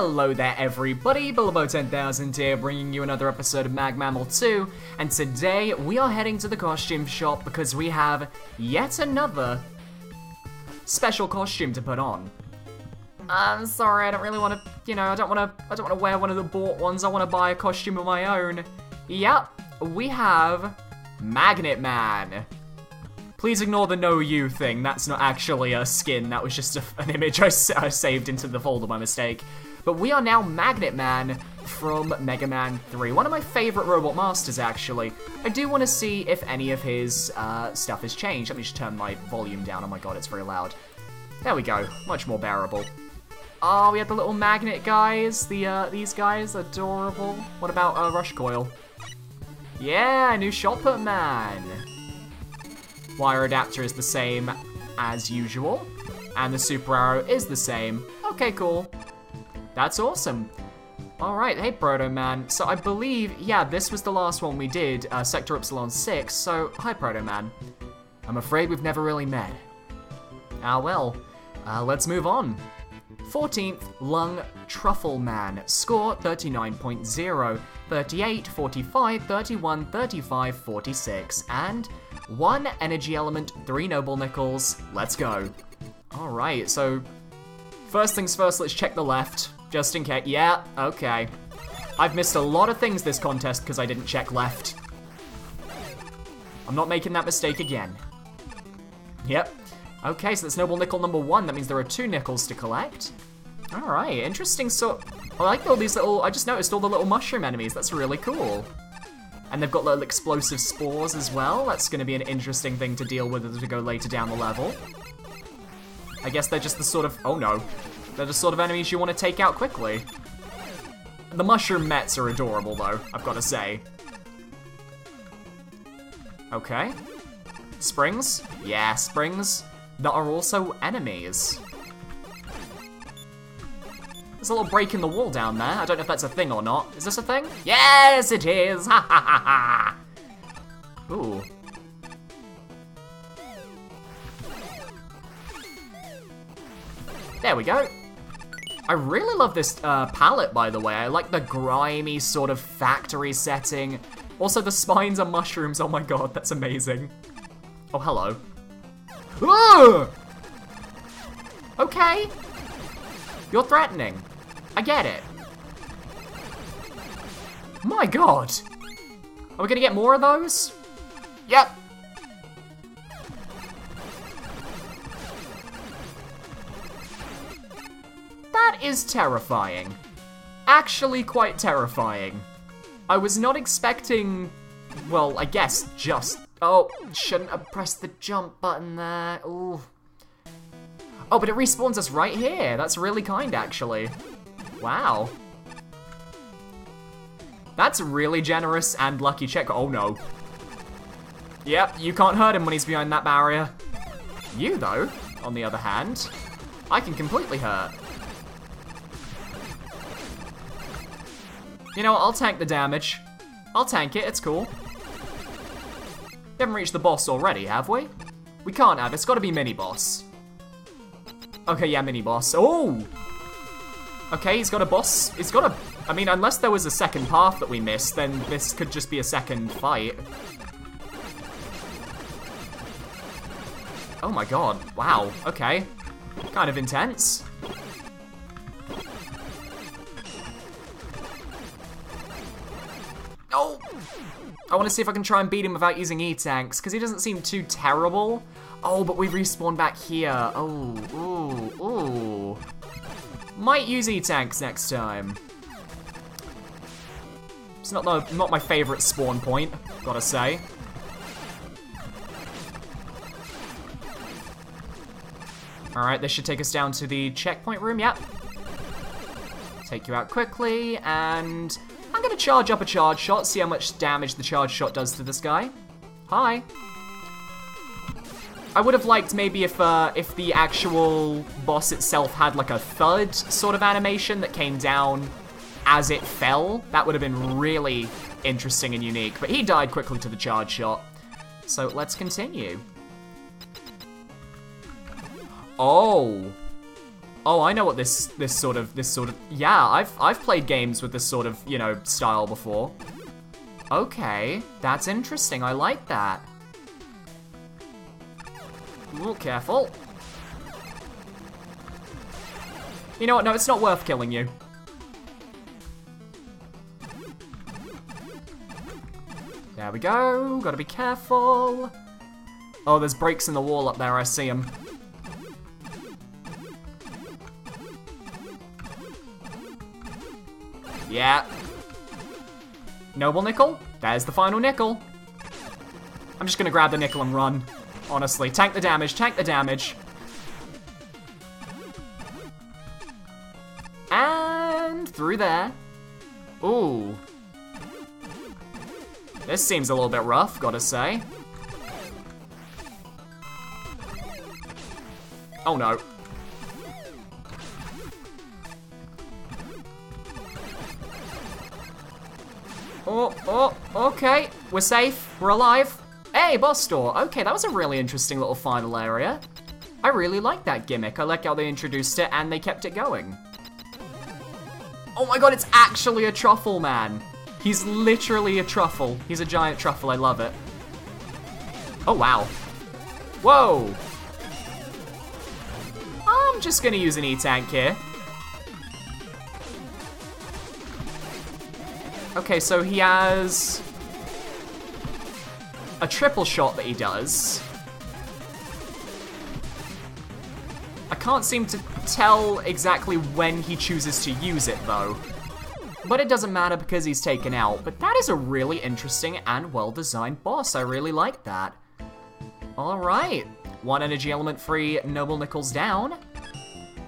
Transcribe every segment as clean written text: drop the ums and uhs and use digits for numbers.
Hello there everybody, Bilbo10000 here, bringing you another episode of Mag Mammal 2, and today we are heading to the costume shop because we have yet another special costume to put on. I'm sorry, I don't really want to, I don't want to wear one of the bought ones. I want to buy a costume of my own. Yep, we have Magnet Man. Please ignore the no you thing. That's not actually a skin. That was just an image I saved into the folder by mistake. But we are now Magnet Man from Mega Man 3. One of my favorite Robot Masters, actually. I do want to see if any of his stuff has changed. Let me just turn my volume down. Oh my god, it's very loud. There we go. Much more bearable. Oh, we have the little magnet guys. These guys, adorable. What about Rush Coil? Yeah, new shot put man. Wire adapter is the same as usual, and the super arrow is the same. Okay, cool. That's awesome. Alright, hey Proto Man. So I believe, yeah, this was the last one we did, Sector Upsilon 6, so hi Proto Man. I'm afraid we've never really met. Ah well, let's move on. 14th Lung Truffle Man, score 39.0, 38, 45, 31, 35, 46, and 1 energy element, 3 noble nickels. Let's go. Alright, so first things first, let's check the left, just in case. Yeah, okay. I've missed a lot of things this contest because I didn't check left. I'm not making that mistake again. Yep. Okay, so that's noble nickel number 1. That means there are 2 nickels to collect. Alright, interesting. So I like all these little, I just noticed all the little mushroom enemies. That's really cool. And they've got little explosive spores as well. That's going to be an interesting thing to deal with as we go later down the level. I guess they're just the sort of, oh no. They're the sort of enemies you want to take out quickly. The mushroom Mets are adorable though, I've got to say. Okay. Springs? Yeah, springs. That are also enemies. There's a little break in the wall down there. I don't know if that's a thing or not. Is this a thing? Yes, it is! Ha ha ha ha! Ooh. There we go. I really love this palette, by the way. I like the grimy sort of factory setting. Also, the spines are mushrooms. Oh my god, that's amazing. Oh, hello. Ooh! Okay. You're threatening. I get it. My god. Are we gonna get more of those? Yep. That is terrifying. Actually quite terrifying. I was not expecting, well, I guess just, oh, shouldn't have pressed the jump button there. Ooh. Oh, but it respawns us right here. That's really kind, actually. Wow. That's really generous and lucky check. Oh, no. Yep, you can't hurt him when he's behind that barrier. You, though, on the other hand, I can completely hurt. You know what, I'll tank the damage. I'll tank it, it's cool. We haven't reached the boss already, have we? We can't have, it's gotta be mini-boss. Okay, yeah, mini-boss. Oh! Okay, he's got a boss. He's got a... I mean, unless there was a second path that we missed, then this could just be a second fight. Oh my god. Wow, okay. Kind of intense. Oh! I want to see if I can try and beat him without using E-tanks, because he doesn't seem too terrible. Oh, but we respawn back here. Oh, ooh, ooh. Might use E-tanks next time. It's not my favorite spawn point, gotta say. Alright, this should take us down to the checkpoint room, yep. Take you out quickly, and I'm gonna charge up a charge shot, see how much damage the charge shot does to this guy. Hi. I would have liked maybe if the actual boss itself had like a thud sort of animation that came down as it fell. That would have been really interesting and unique, but he died quickly to the charge shot. So let's continue. Oh. Oh, I know what this sort of, yeah, I've played games with this sort of, you know, style before. Okay, that's interesting, I like that. Ooh, careful. You know what, no, it's not worth killing you. There we go, gotta be careful. Oh, there's breaks in the wall up there, I see them. Yeah. Noble nickel, there's the final nickel. I'm just gonna grab the nickel and run. Honestly, tank the damage, tank the damage. And through there. Ooh. This seems a little bit rough, gotta say. Oh no. Oh, okay. We're safe, we're alive. Hey, boss door. Okay, that was a really interesting little final area. I really like that gimmick. I like how they introduced it and they kept it going. Oh my god, it's actually a truffle man. He's literally a truffle. He's a giant truffle, I love it. Oh wow. Whoa. I'm just gonna use an E-tank here. Okay, so he has a triple shot that he does. I can't seem to tell exactly when he chooses to use it though. But it doesn't matter because he's taken out. But that is a really interesting and well-designed boss. I really like that. Alright. 1 energy element free, Noble Nickels down.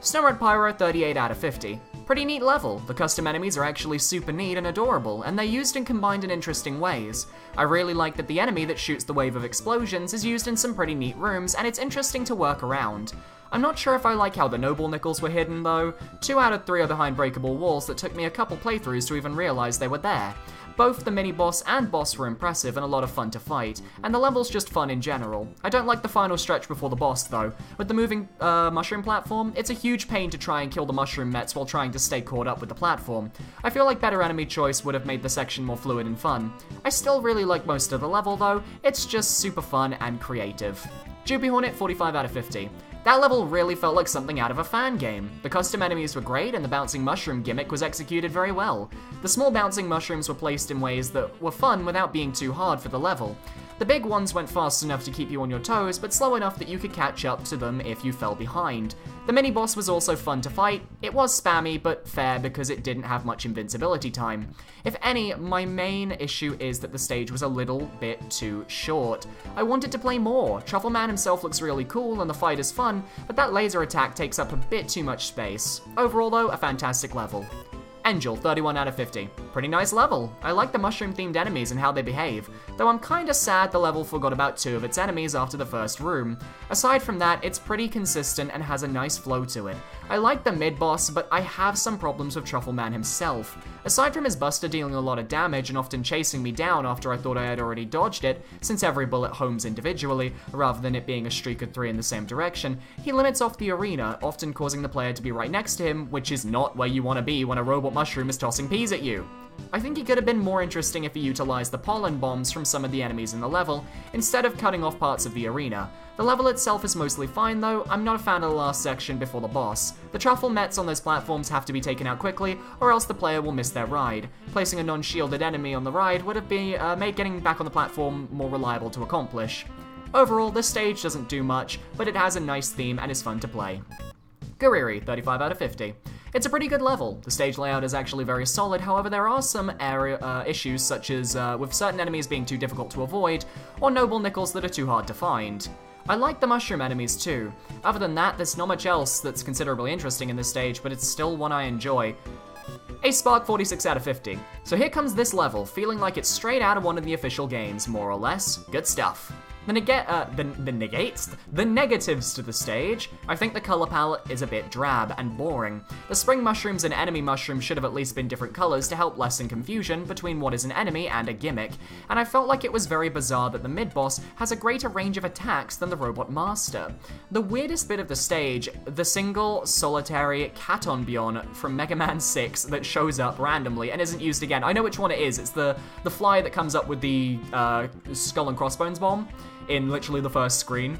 Snow Red Pyro, 38 out of 50. Pretty neat level. The custom enemies are actually super neat and adorable, and they're used and combined in interesting ways. I really like that the enemy that shoots the wave of explosions is used in some pretty neat rooms, and it's interesting to work around. I'm not sure if I like how the Noble Nickels were hidden though. 2 out of 3 are behind breakable walls that took me a couple playthroughs to even realize they were there. Both the mini-boss and boss were impressive and a lot of fun to fight, and the level's just fun in general. I don't like the final stretch before the boss though. With the moving mushroom platform, it's a huge pain to try and kill the mushroom mets while trying to stay caught up with the platform. I feel like better enemy choice would have made the section more fluid and fun. I still really like most of the level though, it's just super fun and creative. Juby Hornet, 45 out of 50. That level really felt like something out of a fan game. The custom enemies were great and the bouncing mushroom gimmick was executed very well. The small bouncing mushrooms were placed in ways that were fun without being too hard for the level. The big ones went fast enough to keep you on your toes, but slow enough that you could catch up to them if you fell behind. The mini-boss was also fun to fight. It was spammy, but fair because it didn't have much invincibility time. If any, my main issue is that the stage was a little bit too short. I wanted to play more. Truffle Man himself looks really cool and the fight is fun, but that laser attack takes up a bit too much space. Overall though, a fantastic level. Angel, 31 out of 50. Pretty nice level. I like the mushroom-themed enemies and how they behave, though I'm kinda sad the level forgot about 2 of its enemies after the first room. Aside from that, it's pretty consistent and has a nice flow to it. I like the mid-boss, but I have some problems with Truffle Man himself. Aside from his buster dealing a lot of damage and often chasing me down after I thought I had already dodged it, since every bullet homes individually, rather than it being a streak of 3 in the same direction, he limits off the arena, often causing the player to be right next to him, which is not where you want to be when a robot mushroom is tossing peas at you. I think it could have been more interesting if he utilized the pollen bombs from some of the enemies in the level, instead of cutting off parts of the arena. The level itself is mostly fine though. I'm not a fan of the last section before the boss. The truffle mets on those platforms have to be taken out quickly, or else the player will miss their ride. Placing a non-shielded enemy on the ride would have made getting back on the platform more reliable to accomplish. Overall, this stage doesn't do much, but it has a nice theme and is fun to play. Guriri, 35 out of 50. It's a pretty good level. The stage layout is actually very solid, however there are some issues such as with certain enemies being too difficult to avoid, or noble nickels that are too hard to find. I like the mushroom enemies too. Other than that, there's not much else that's considerably interesting in this stage, but it's still one I enjoy. A Spark, 46 out of 50. So here comes this level, feeling like it's straight out of one of the official games, more or less. Good stuff. The negatives to the stage, I think the color palette is a bit drab and boring. The spring mushrooms and enemy mushrooms should have at least been different colors to help lessen confusion between what is an enemy and a gimmick, and I felt like it was very bizarre that the mid-boss has a greater range of attacks than the robot master. The weirdest bit of the stage, the single solitary Catonbion from Mega Man 6 that shows up randomly and isn't used again. I know which one it is. It's the fly that comes up with the skull and crossbones bomb in literally the first screen.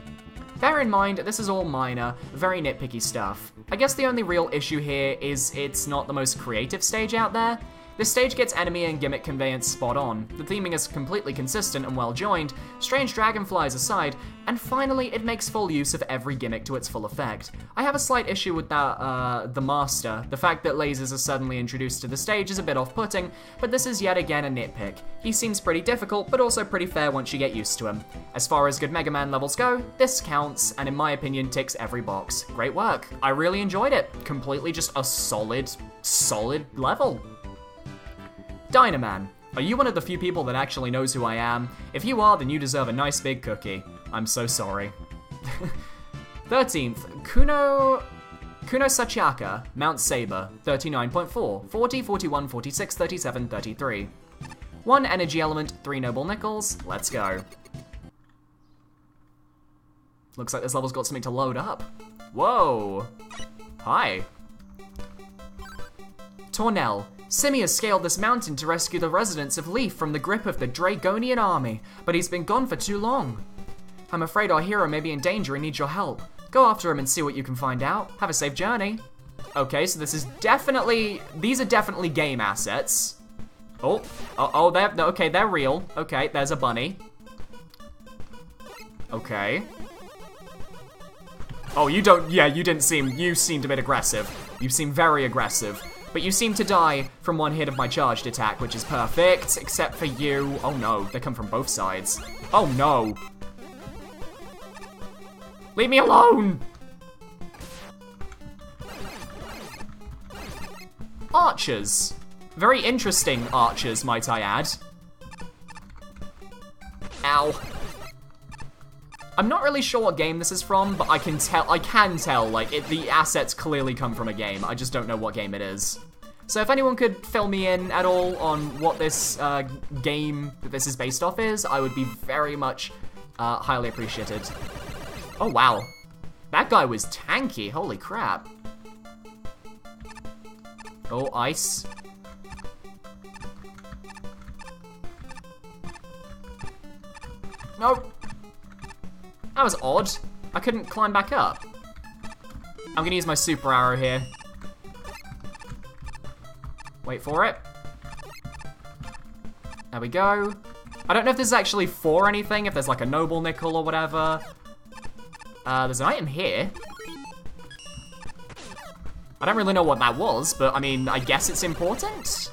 Bear in mind, this is all minor, very nitpicky stuff. I guess the only real issue here is it's not the most creative stage out there. This stage gets enemy and gimmick conveyance spot on, the theming is completely consistent and well joined, strange dragonflies aside, and finally it makes full use of every gimmick to its full effect. I have a slight issue with that, the master. The fact that lasers are suddenly introduced to the stage is a bit off-putting, but this is yet again a nitpick. He seems pretty difficult, but also pretty fair once you get used to him. As far as good Mega Man levels go, this counts, and in my opinion ticks every box. Great work. I really enjoyed it. Completely just a solid level. Dynaman, are you one of the few people that actually knows who I am? If you are, then you deserve a nice big cookie. I'm so sorry. 13th, Kuno Sachaka, Mount Saber, 39.4, 40, 41, 46, 37, 33. 1 energy element, 3 noble nickels, let's go. Looks like this level's got something to load up. Whoa. Hi. Tornell. Simi has scaled this mountain to rescue the residents of Leaf from the grip of the Dragonian army, but he's been gone for too long. I'm afraid our hero may be in danger and needs your help. Go after him and see what you can find out. Have a safe journey. Okay, so this is definitely, these are definitely game assets. Okay, they're real. Okay, there's a bunny. Okay. Oh, you seemed a bit aggressive. You seem very aggressive. But you seem to die from one hit of my charged attack, which is perfect, except for you. Oh no, they come from both sides. Oh no. Leave me alone! Archers. Very interesting archers, might I add. Ow. I'm not really sure what game this is from, but I can tell, like, the assets clearly come from a game. I just don't know what game it is. So if anyone could fill me in at all on what this game that this is based off is, I would be very much highly appreciated. Oh, wow. That guy was tanky, holy crap. Oh, ice. Nope. That was odd. I couldn't climb back up. I'm gonna use my super arrow here. Wait for it. There we go. I don't know if this is actually for anything, if there's like a noble nickel or whatever. There's an item here. I don't really know what that was, but I mean, I guess it's important.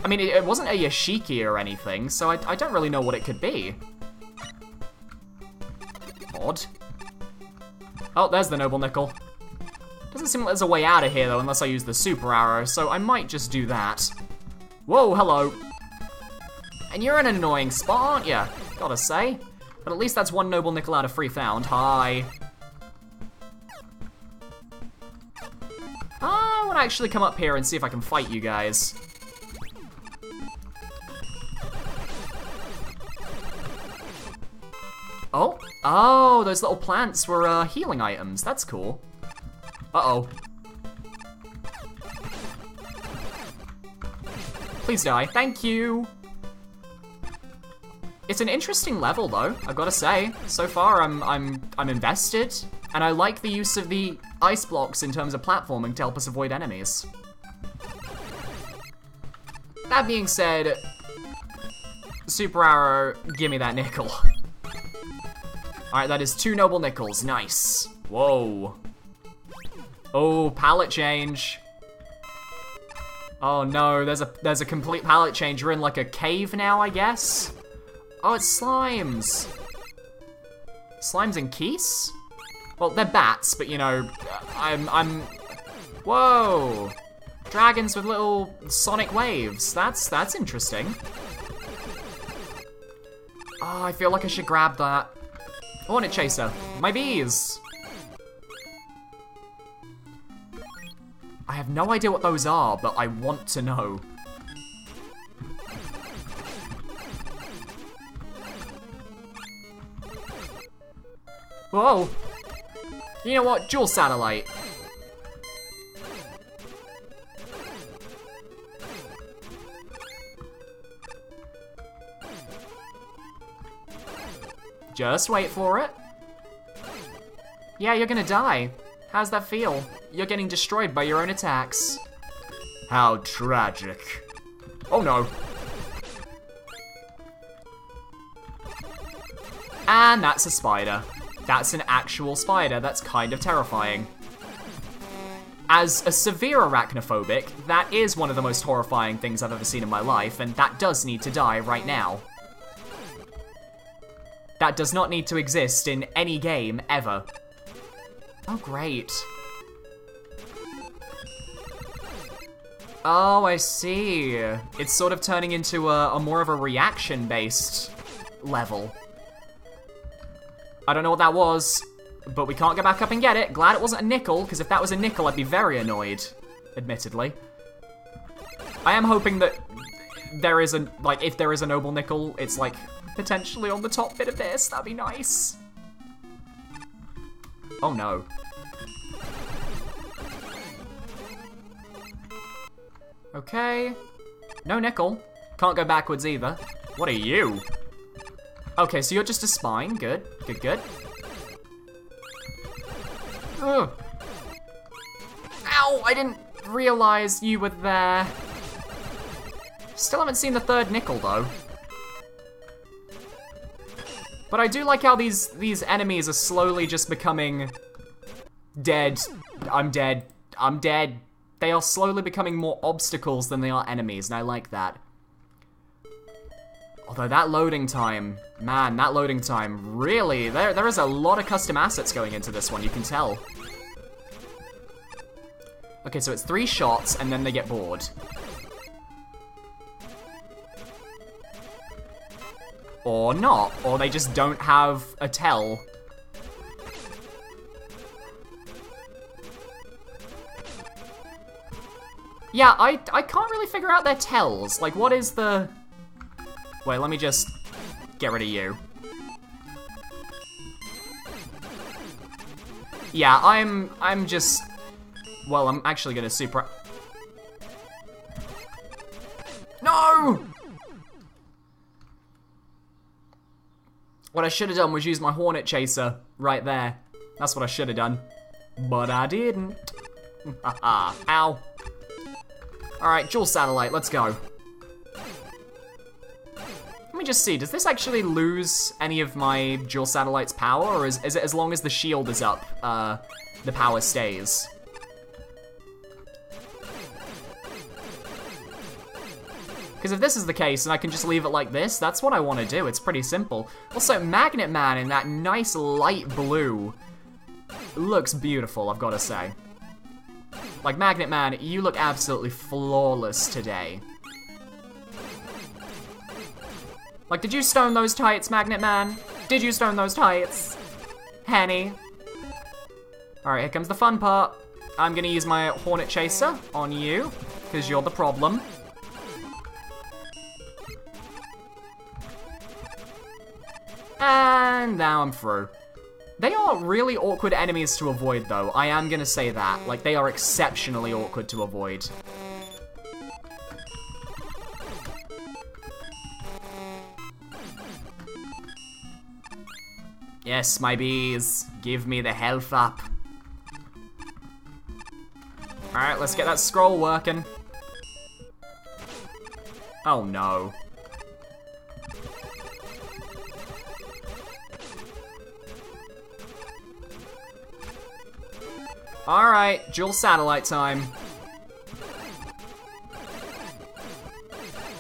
I mean, it wasn't a Yashiki or anything, so I don't really know what it could be. Odd. Oh, there's the noble nickel. Doesn't seem like there's a way out of here, though, unless I use the super arrow, so I might just do that. Whoa, hello. And you're in an annoying spot, aren't you? Gotta say. But at least that's 1 noble nickel out of 3 found. Hi. I want to actually come up here and see if I can fight you guys. Oh, those little plants were healing items. That's cool. Uh-oh. Please die. Thank you. It's an interesting level, though, I've got to say. So far, I'm invested, and I like the use of the ice blocks in terms of platforming to help us avoid enemies. That being said, super arrow, give me that nickel. Alright, that is 2 noble nickels. Nice. Whoa. Oh, palette change. Oh no, there's a complete palette change. We're in like a cave now, I guess. Oh, it's slimes. Slimes and Keese? Well, they're bats, but you know, whoa. Dragons with little sonic waves. That's interesting. Oh, I feel like I should grab that. Hornet Chaser. My bees. I have no idea what those are, but I want to know. Whoa. You know what? Dual satellite. Just wait for it. Yeah, you're gonna die. How's that feel? You're getting destroyed by your own attacks. How tragic. Oh no. And that's a spider. That's an actual spider. That's kind of terrifying. As a severe arachnophobic, that is one of the most horrifying things I've ever seen in my life, and that does need to die right now. That does not need to exist in any game, ever. Oh, great. Oh, I see. It's sort of turning into a more of a reaction-based level. I don't know what that was, but we can't go back up and get it. Glad it wasn't a nickel, because if that was a nickel, I'd be very annoyed, admittedly. I am hoping that there is a, like, if there is a noble nickel, it's, like, potentially on the top bit of this. That'd be nice. Oh, no. Okay. No nickel. Can't go backwards either. What are you? Okay, so you're just a spine. Good. Good, good. Ugh. Ow! I didn't realize you were there. Still haven't seen the third nickel, though. But I do like how these enemies are slowly just becoming dead. I'm dead. I'm dead. They are slowly becoming more obstacles than they are enemies, and I like that. Although that loading time, man, that loading time, really, there is a lot of custom assets going into this one, you can tell. Okay, so it's 3 shots, and then they get bored. Or not, or they just don't have a tell. Yeah, I can't really figure out their tells. Like, what is the... Wait, let me just get rid of you. Yeah, I'm just... Well, I'm actually gonna super... No! What I should have done was use my Hornet Chaser right there. That's what I should have done. But I didn't. Haha. Ow. Alright, dual satellite, let's go. Let me just see, does this actually lose any of my dual satellite's power, or is it as long as the shield is up, the power stays? Because if this is the case, and I can just leave it like this, that's what I want to do. It's pretty simple. Also, Magnet Man in that nice light blue looks beautiful, I've got to say. Like, Magnet Man, you look absolutely flawless today. Like, did you stone those tights, Magnet Man? Did you stone those tights? Henny. Alright, here comes the fun part. I'm gonna use my Hornet Chaser on you, because you're the problem. And now I'm through. They are really awkward enemies to avoid, though. I am gonna say that. Like, they are exceptionally awkward to avoid. Yes, my bees. Give me the health up. Alright, let's get that scroll working. Oh, no. Alright, dual satellite time.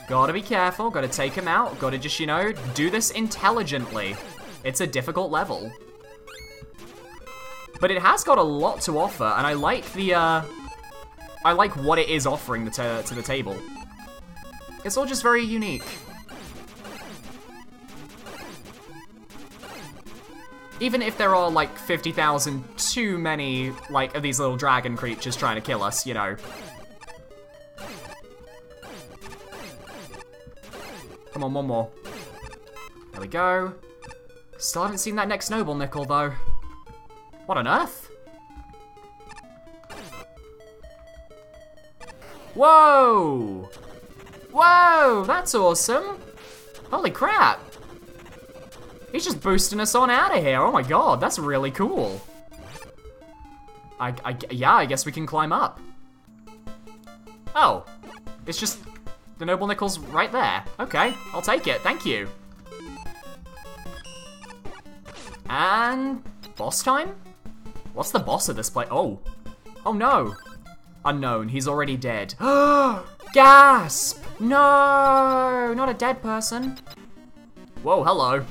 Gotta be careful, gotta take him out, gotta just, you know, do this intelligently. It's a difficult level. But it has got a lot to offer, and I like the, I like what it is offering to the table. It's all just very unique. Even if there are, like, 50,000 too many, like, of these little dragon creatures trying to kill us, you know. Come on, one more. There we go. Still haven't seen that next noble nickel, though. What on earth? Whoa! Whoa, that's awesome. Holy crap. He's just boosting us on out of here. Oh my god, that's really cool. Yeah, I guess we can climb up. Oh, it's just the noble nickel's right there. Okay, I'll take it, thank you. And boss time? What's the boss of this place? Oh no. Unknown, he's already dead. Gasp! No, not a dead person. Whoa, hello.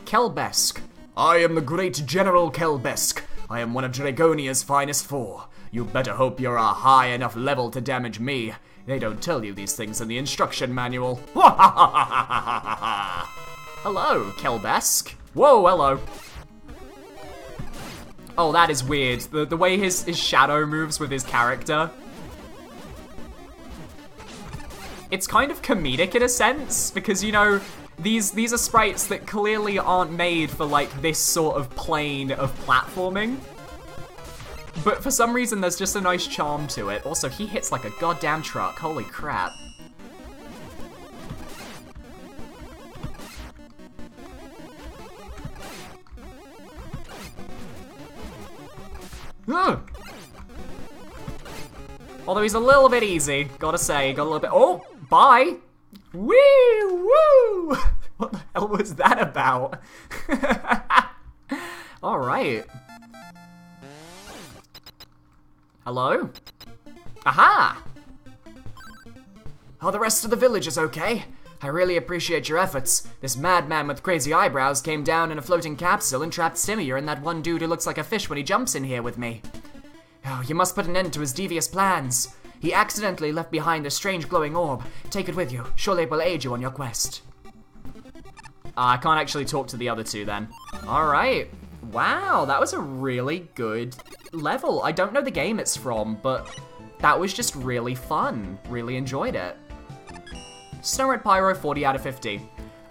Kelbesk. I am the great General Kelbesk. I am one of Dragonia's finest four. You better hope you're a high enough level to damage me. They don't tell you these things in the instruction manual. Hello, Kelbesk. Whoa, hello. Oh, that is weird. The way his shadow moves with his character. It's kind of comedic in a sense, because, you know, these are sprites that clearly aren't made for, like, this sort of plane of platforming. But for some reason, there's just a nice charm to it. Also, he hits like a goddamn truck. Holy crap. Although he's a little bit easy, gotta say, got a little bit. Oh, bye! Wee woo! What the hell was that about? Alright. Hello? Aha! Oh, the rest of the village is okay. I really appreciate your efforts. This madman with crazy eyebrows came down in a floating capsule and trapped Simir and that one dude who looks like a fish when he jumps in here with me. Oh, you must put an end to his devious plans. He accidentally left behind a strange glowing orb. Take it with you. Surely it will aid you on your quest. I can't actually talk to the other two then. Alright. Wow, that was a really good level. I don't know the game it's from, but that was just really fun. Really enjoyed it. Snow Red Pyro, 40 out of 50.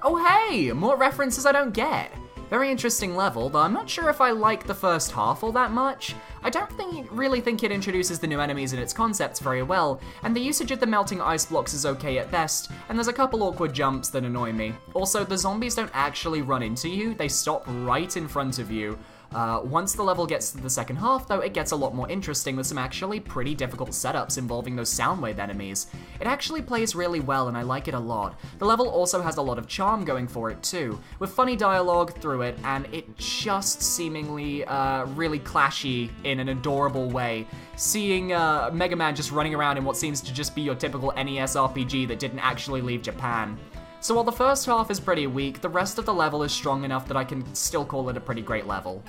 Oh hey, more references I don't get. Very interesting level, though I'm not sure if I like the first half all that much. I don't really think it introduces the new enemies and its concepts very well, and the usage of the melting ice blocks is okay at best, and there's a couple awkward jumps that annoy me. Also, the zombies don't actually run into you, they stop right in front of you. Once the level gets to the second half, though, it gets a lot more interesting with some actually pretty difficult setups involving those Soundwave enemies. It actually plays really well, and I like it a lot. The level also has a lot of charm going for it, too, with funny dialogue through it, and it just seemingly really clashy in an adorable way. Seeing Mega Man just running around in what seems to just be your typical NES RPG that didn't actually leave Japan. So while the first half is pretty weak, the rest of the level is strong enough that I can still call it a pretty great level.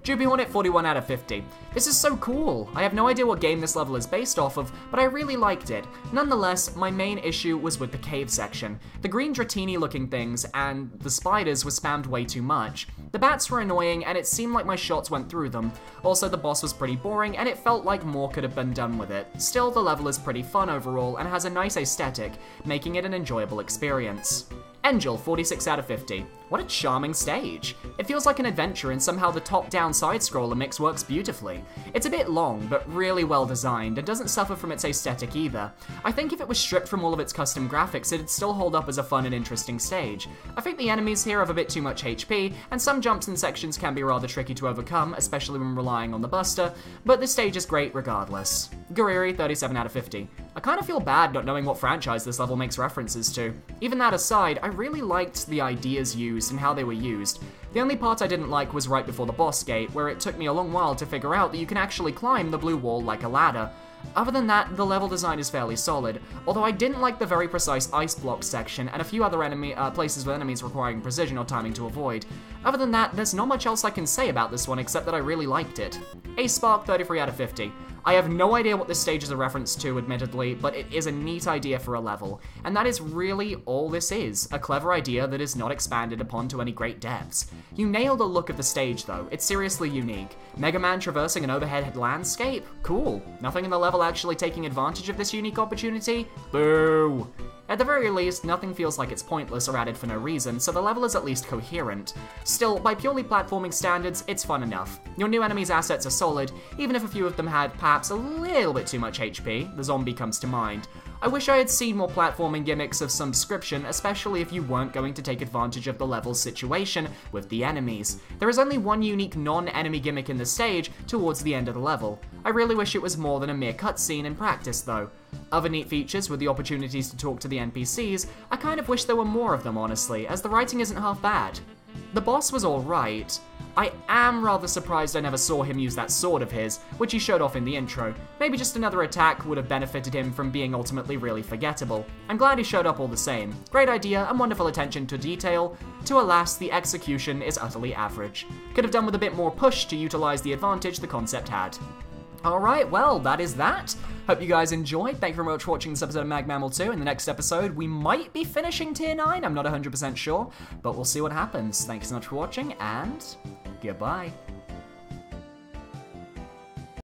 Juby Hornet, 41 out of 50. This is so cool. I have no idea what game this level is based off of, but I really liked it. Nonetheless, my main issue was with the cave section. The green Dratini looking things and the spiders were spammed way too much. The bats were annoying and it seemed like my shots went through them. Also, the boss was pretty boring and it felt like more could have been done with it. Still, the level is pretty fun overall and has a nice aesthetic, making it an enjoyable experience. Angel, 46 out of 50. What a charming stage. It feels like an adventure and somehow the top-down side-scroller mix works beautifully. It's a bit long, but really well designed and doesn't suffer from its aesthetic either. I think if it was stripped from all of its custom graphics, it'd still hold up as a fun and interesting stage. I think the enemies here have a bit too much HP, and some jumps and sections can be rather tricky to overcome, especially when relying on the buster, but the stage is great regardless. Guriri, 37 out of 50. I kind of feel bad not knowing what franchise this level makes references to. Even that aside, I really liked the ideas used and how they were used. The only part I didn't like was right before the boss gate, where it took me a long while to figure out that you can actually climb the blue wall like a ladder. Other than that, the level design is fairly solid, although I didn't like the very precise ice block section and a few other places with enemies requiring precision or timing to avoid. Other than that, there's not much else I can say about this one except that I really liked it. Ace Spark, 33 out of 50. I have no idea what this stage is a reference to, admittedly, but it is a neat idea for a level, and that is really all this is, a clever idea that is not expanded upon to any great depths. You nailed the look of the stage though, it's seriously unique. Mega Man traversing an overhead landscape? Cool. Nothing in the level actually taking advantage of this unique opportunity? Boo! At the very least, nothing feels like it's pointless or added for no reason, so the level is at least coherent. Still, by purely platforming standards, it's fun enough. Your new enemies' assets are solid, even if a few of them had perhaps a little bit too much HP, the zombie comes to mind. I wish I had seen more platforming gimmicks of some description, especially if you weren't going to take advantage of the level's situation with the enemies. There is only one unique non-enemy gimmick in the stage towards the end of the level. I really wish it was more than a mere cutscene in practice though. Other neat features were the opportunities to talk to the NPCs. I kind of wish there were more of them honestly, as the writing isn't half bad. The boss was alright. I am rather surprised I never saw him use that sword of his, which he showed off in the intro. Maybe just another attack would have benefited him from being ultimately really forgettable. I'm glad he showed up all the same. Great idea and wonderful attention to detail. To alas, the execution is utterly average. Could have done with a bit more push to utilize the advantage the concept had. Alright, well, that is that. Hope you guys enjoyed. Thank you very much for watching this episode of MagMammal 2. In the next episode, we might be finishing Tier 9. I'm not 100% sure, but we'll see what happens. Thanks so much for watching, and goodbye.